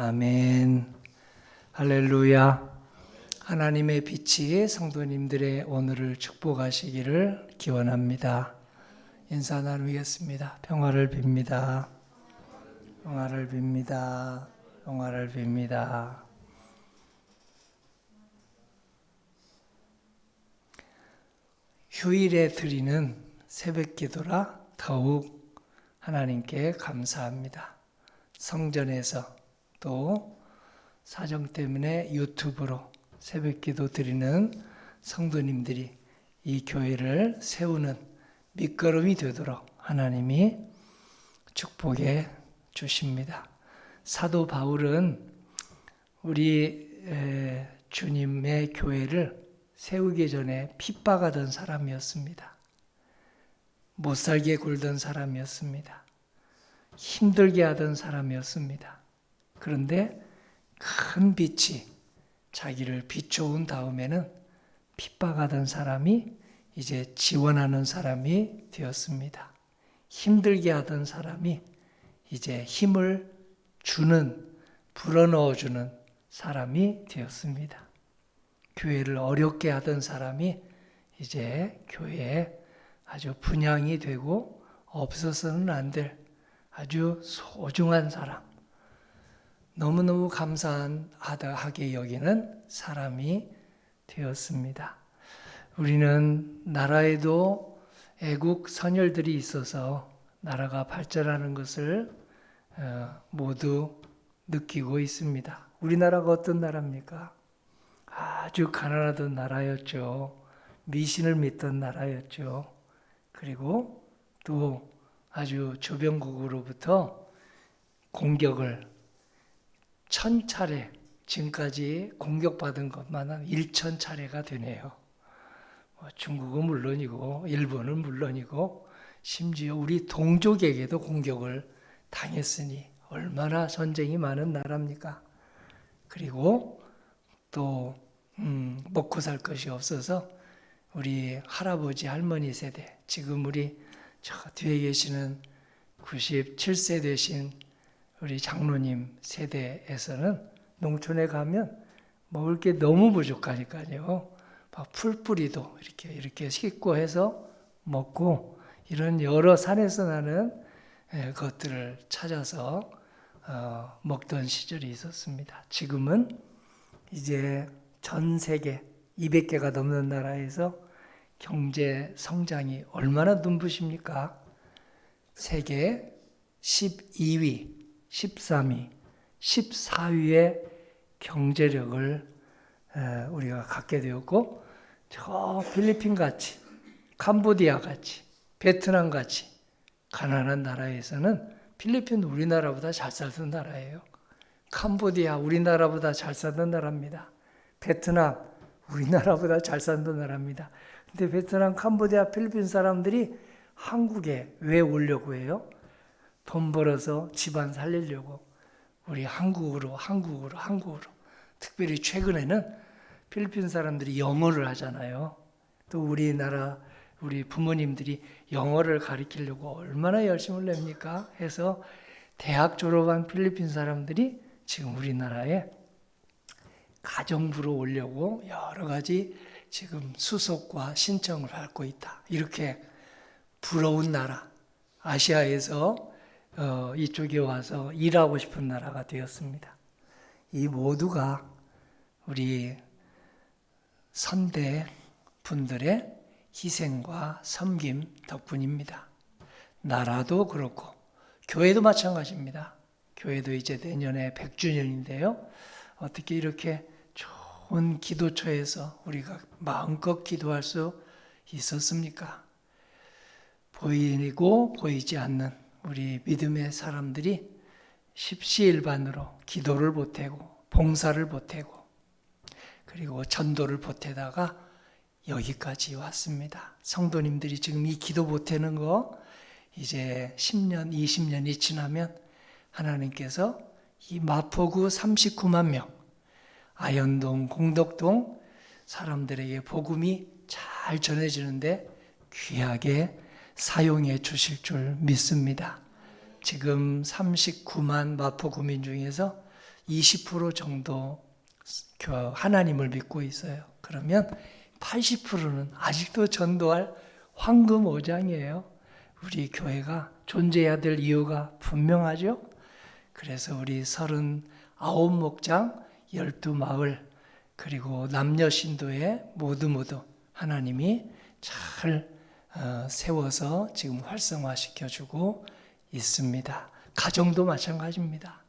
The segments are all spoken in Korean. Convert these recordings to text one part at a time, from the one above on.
아멘. 할렐루야. 하나님의 빛이 성도님들의 오늘을 축복하시기를 기원합니다. 인사 나누겠습니다. 평화를 빕니다. 평화를 빕니다. 평화를 빕니다. 휴일에 드리는 새벽 기도라 더욱 하나님께 감사합니다. 성전에서 또 사정 때문에 유튜브로 새벽 기도 드리는 성도님들이 이 교회를 세우는 밑거름이 되도록 하나님이 축복해 주십니다. 사도 바울은 우리 주님의 교회를 세우기 전에 핍박하던 사람이었습니다. 못살게 굴던 사람이었습니다. 힘들게 하던 사람이었습니다. 그런데 큰 빛이 자기를 비춰온 다음에는 핍박하던 사람이 이제 지원하는 사람이 되었습니다. 힘들게 하던 사람이 이제 힘을 주는, 불어넣어주는 사람이 되었습니다. 교회를 어렵게 하던 사람이 이제 교회에 아주 분향이 되고 없어서는 안 될 아주 소중한 사람, 너무너무 감사하게 여기는 사람이 되었습니다. 우리는 나라에도 애국 선열들이 있어서 나라가 발전하는 것을 모두 느끼고 있습니다. 우리나라가 어떤 나라입니까? 아주 가난하던 나라였죠. 미신을 믿던 나라였죠. 그리고 또 아주 주변국으로부터 공격을 1000차례, 지금까지 공격받은 것만 한 1000차례가 되네요. 중국은 물론이고 일본은 물론이고 심지어 우리 동족에게도 공격을 당했으니 얼마나 전쟁이 많은 나라입니까? 그리고 또 먹고 살 것이 없어서 우리 할아버지 할머니 세대, 지금 우리 저 뒤에 계시는 97세 되신 우리 장로님 세대에서는 농촌에 가면 먹을 게 너무 부족하니까요. 막 풀뿌리도 이렇게 씻고 해서 먹고 이런 여러 산에서 나는 것들을 찾아서 먹던 시절이 있었습니다. 지금은 이제 전 세계 200개가 넘는 나라에서 경제 성장이 얼마나 눈부십니까? 세계 12위, 13위, 14위의 경제력을 우리가 갖게 되었고, 저 필리핀 같이, 캄보디아 같이, 베트남 같이 가난한 나라에서는 필리핀 우리나라보다 잘 살던 나라예요. 캄보디아 우리나라보다 잘 살던 나라입니다. 베트남 우리나라보다 잘 살던 나라입니다. 근데 베트남, 캄보디아, 필리핀 사람들이 한국에 왜 오려고 해요? 돈 벌어서 집안 살리려고 우리 한국으로. 특별히 최근에는 필리핀 사람들이 영어를 하잖아요. 또 우리나라 우리 부모님들이 영어를 가르치려고 얼마나 열심을 냅니까? 해서 대학 졸업한 필리핀 사람들이 지금 우리나라에 가정부로 오려고 여러 가지 지금 수속과 신청을 받고 있다. 이렇게 부러운 나라, 아시아에서 이쪽에 와서 일하고 싶은 나라가 되었습니다. 이 모두가 우리 선대 분들의 희생과 섬김 덕분입니다. 나라도 그렇고 교회도 마찬가지입니다. 교회도 이제 내년에 100주년인데요. 어떻게 이렇게 좋은 기도처에서 우리가 마음껏 기도할 수 있었습니까? 보이고 보이지 않는 우리 믿음의 사람들이 십시일반으로 기도를 보태고 봉사를 보태고 그리고 전도를 보태다가 여기까지 왔습니다. 성도님들이 지금 이 기도 보태는 거 이제 10년, 20년이 지나면 하나님께서 이 마포구 39만 명, 아현동, 공덕동 사람들에게 복음이 잘 전해지는데 귀하게 사용해 주실 줄 믿습니다. 지금 39만 마포구민 중에서 20% 정도 하나님을 믿고 있어요. 그러면 80%는 아직도 전도할 황금 오장이에요. 우리 교회가 존재해야 될 이유가 분명하죠. 그래서 우리 39목장, 12마을, 그리고 남녀 신도에 모두 하나님이 잘 세워서 지금 활성화시켜주고 있습니다. 가정도 마찬가지입니다.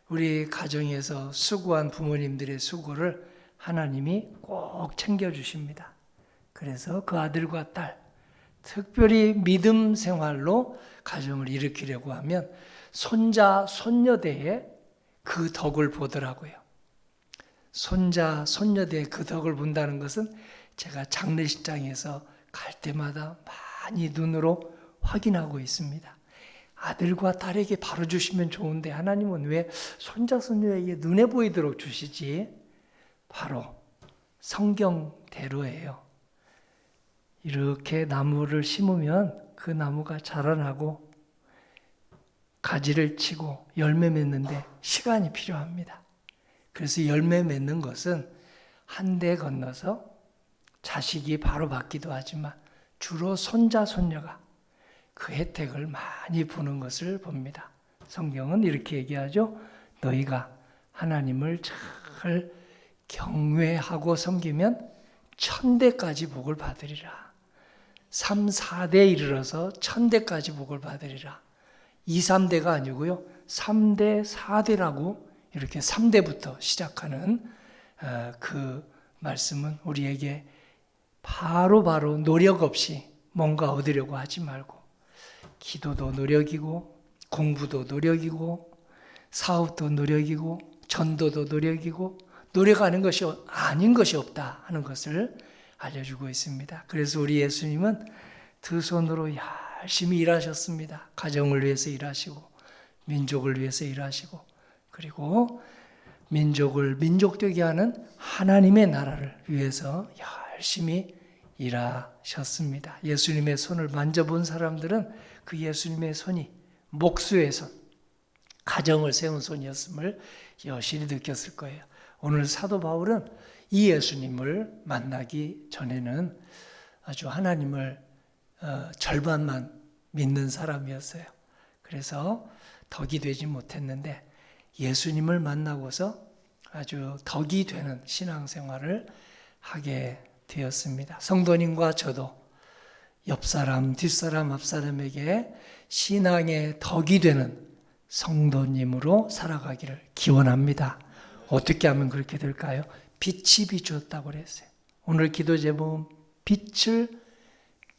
우리 가정에서 수고한 부모님들의 수고를 하나님이 꼭 챙겨주십니다. 그래서 그 아들과 딸, 특별히 믿음 생활로 가정을 일으키려고 하면 손자, 손녀대에 그 덕을 보더라고요. 손자, 손녀대에 그 덕을 본다는 것은 제가 장례식장에서 갈 때마다 많이 눈으로 확인하고 있습니다. 아들과 딸에게 바로 주시면 좋은데 하나님은 왜 손자, 손녀에게 눈에 보이도록 주시지? 바로 성경대로예요. 이렇게 나무를 심으면 그 나무가 자라나고 가지를 치고 열매 맺는데 시간이 필요합니다. 그래서 열매 맺는 것은 한 대 건너서 자식이 바로 받기도 하지만 주로 손자, 손녀가 그 혜택을 많이 보는 것을 봅니다. 성경은 이렇게 얘기하죠. 너희가 하나님을 잘 경외하고 섬기면 1000대까지 복을 받으리라. 3, 4대 이르러서 1000대까지 복을 받으리라. 2, 3대가 아니고요. 3대, 4대라고 이렇게 3대부터 시작하는 그 말씀은 우리에게 바로 노력 없이 뭔가 얻으려고 하지 말고 기도도 노력이고 공부도 노력이고 사업도 노력이고 전도도 노력이고 노력하는 것이 아닌 것이 없다 하는 것을 알려주고 있습니다. 그래서 우리 예수님은 두 손으로 열심히 일하셨습니다. 가정을 위해서 일하시고 민족을 위해서 일하시고 그리고 민족을 민족되게 하는 하나님의 나라를 위해서 열심히 일하셨습니다. 예수님의 손을 만져본 사람들은 그 예수님의 손이 목수의 손, 가정을 세운 손이었음을 여실히 느꼈을 거예요. 오늘 사도 바울은 이 예수님을 만나기 전에는 아주 하나님을 절반만 믿는 사람이었어요. 그래서 덕이 되지 못했는데 예수님을 만나고서 아주 덕이 되는 신앙생활을 하게 되었습니다. 성도님과 저도 옆사람, 뒷사람, 앞사람에게 신앙의 덕이 되는 성도님으로 살아가기를 기원합니다. 어떻게 하면 그렇게 될까요? 빛이 비추었다고 그랬어요. 오늘 기도 제목은 빛을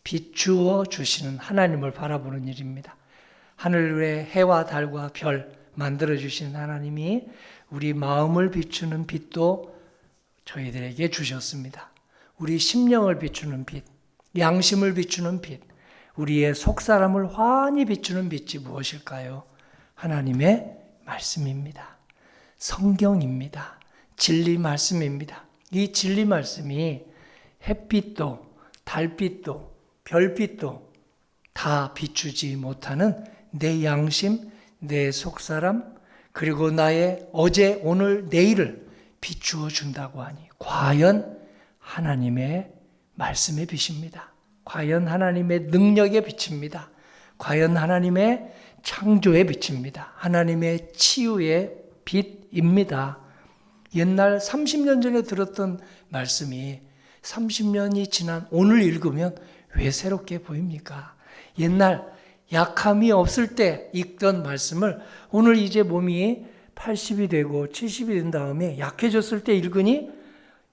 비추어 주시는 하나님을 바라보는 일입니다. 하늘 위에 해와 달과 별 만들어 주신 하나님이 우리 마음을 비추는 빛도 저희들에게 주셨습니다. 우리 심령을 비추는 빛, 양심을 비추는 빛, 우리의 속사람을 환히 비추는 빛이 무엇일까요? 하나님의 말씀입니다. 성경입니다. 진리 말씀입니다. 이 진리 말씀이 햇빛도 달빛도 별빛도 다 비추지 못하는 내 양심, 내 속사람, 그리고 나의 어제, 오늘, 내일을 비추어 준다고 하니 과연 하나님의 말씀의 빛입니다. 과연 하나님의 능력의 빛입니다. 과연 하나님의 창조의 빛입니다. 하나님의 치유의 빛입니다. 옛날 30년 전에 들었던 말씀이 30년이 지난 오늘 읽으면 왜 새롭게 보입니까? 옛날 약함이 없을 때 읽던 말씀을 오늘 이제 몸이 80이 되고 70이 된 다음에 약해졌을 때 읽으니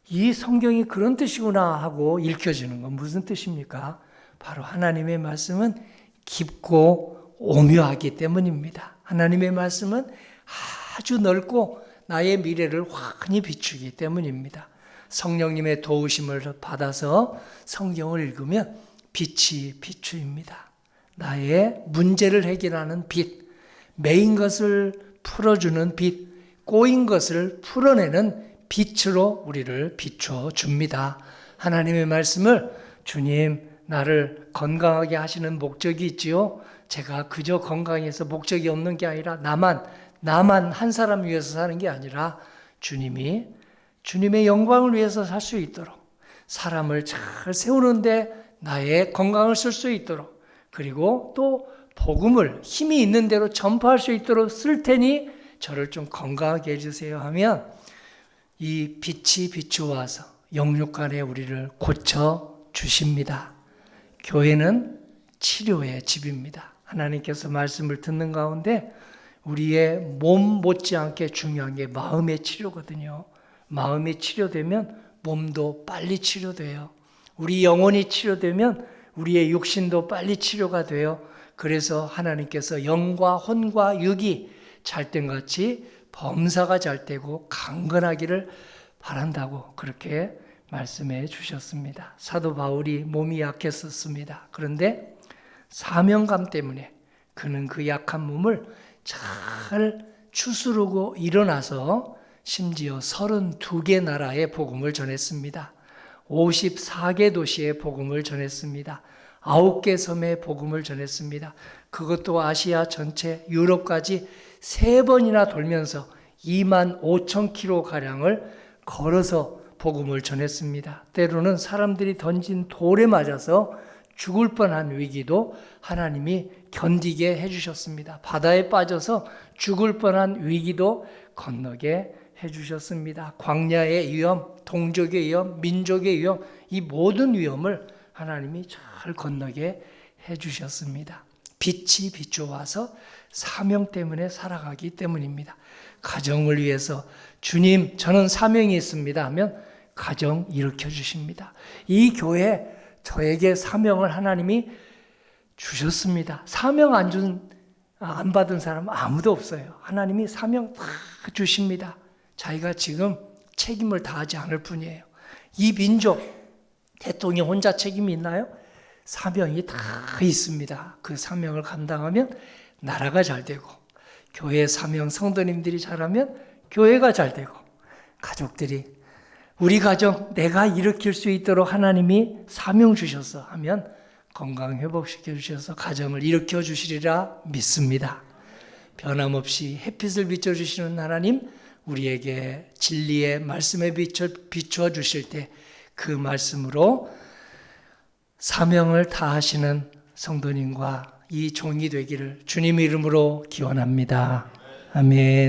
이 성경이 그런 뜻이구나 하고 읽혀지는 건 무슨 뜻입니까? 바로 하나님의 말씀은 깊고 오묘하기 때문입니다. 하나님의 말씀은 아주 넓고 나의 미래를 환히 비추기 때문입니다. 성령님의 도우심을 받아서 성경을 읽으면 빛이 비추입니다. 나의 문제를 해결하는 빛, 매인 것을 풀어주는 빛, 꼬인 것을 풀어내는 빛으로 우리를 비춰 줍니다. 하나님의 말씀을 주님 나를 건강하게 하시는 목적이 있지요. 제가 그저 건강해서 목적이 없는 게 아니라 나만 나만 한 사람 위해서 사는 게 아니라 주님의 영광을 위해서 살 수 있도록, 사람을 잘 세우는데 나의 건강을 쓸 수 있도록, 그리고 또 복음을 힘이 있는 대로 전파할 수 있도록 쓸 테니 저를 좀 건강하게 해주세요 하면 이 빛이 비추어와서 영육간에 우리를 고쳐주십니다. 교회는 치료의 집입니다. 하나님께서 말씀을 듣는 가운데 우리의 몸 못지않게 중요한 게 마음의 치료거든요. 마음이 치료되면 몸도 빨리 치료돼요. 우리 영혼이 치료되면 우리의 육신도 빨리 치료가 돼요. 그래서 하나님께서 영과 혼과 육이 잘된같이 범사가 잘되고 강건하기를 바란다고 그렇게 말씀해 주셨습니다. 사도 바울이 몸이 약했었습니다. 그런데 사명감 때문에 그는 그 약한 몸을 잘 추스르고 일어나서 심지어 32개 나라의 복음을 전했습니다. 54개 도시의 복음을 전했습니다. 9개 섬의 복음을 전했습니다. 그것도 아시아 전체, 유럽까지 3번이나 돌면서 2만 5천 킬로가량을 걸어서 복음을 전했습니다. 때로는 사람들이 던진 돌에 맞아서 죽을 뻔한 위기도 하나님이 견디게 해주셨습니다. 바다에 빠져서 죽을 뻔한 위기도 건너게 해주셨습니다. 광야의 위험, 동족의 위험, 민족의 위험, 이 모든 위험을 하나님이 잘 건너게 해주셨습니다. 빛이 비추어와서 사명 때문에 살아가기 때문입니다. 가정을 위해서 주님 저는 사명이 있습니다 하면 가정 일으켜 주십니다. 이 교회 저에게 사명을 하나님이 주셨습니다. 사명 안 받은 사람은 아무도 없어요. 하나님이 사명 다 주십니다. 자기가 지금 책임을 다하지 않을 뿐이에요. 이 민족, 대통령 혼자 책임이 있나요? 사명이 다 있습니다. 그 사명을 감당하면 나라가 잘 되고, 교회 사명 성도님들이 잘하면 교회가 잘 되고, 가족들이 우리 가정 내가 일으킬 수 있도록 하나님이 사명 주셔서 하면 건강 회복시켜 주셔서 가정을 일으켜 주시리라 믿습니다. 변함없이 햇빛을 비춰주시는 하나님, 우리에게 진리의 말씀에 비추어 주실 때 그 말씀으로 사명을 다하시는 성도님과 이 종이 되기를 주님의 이름으로 기원합니다. 아멘.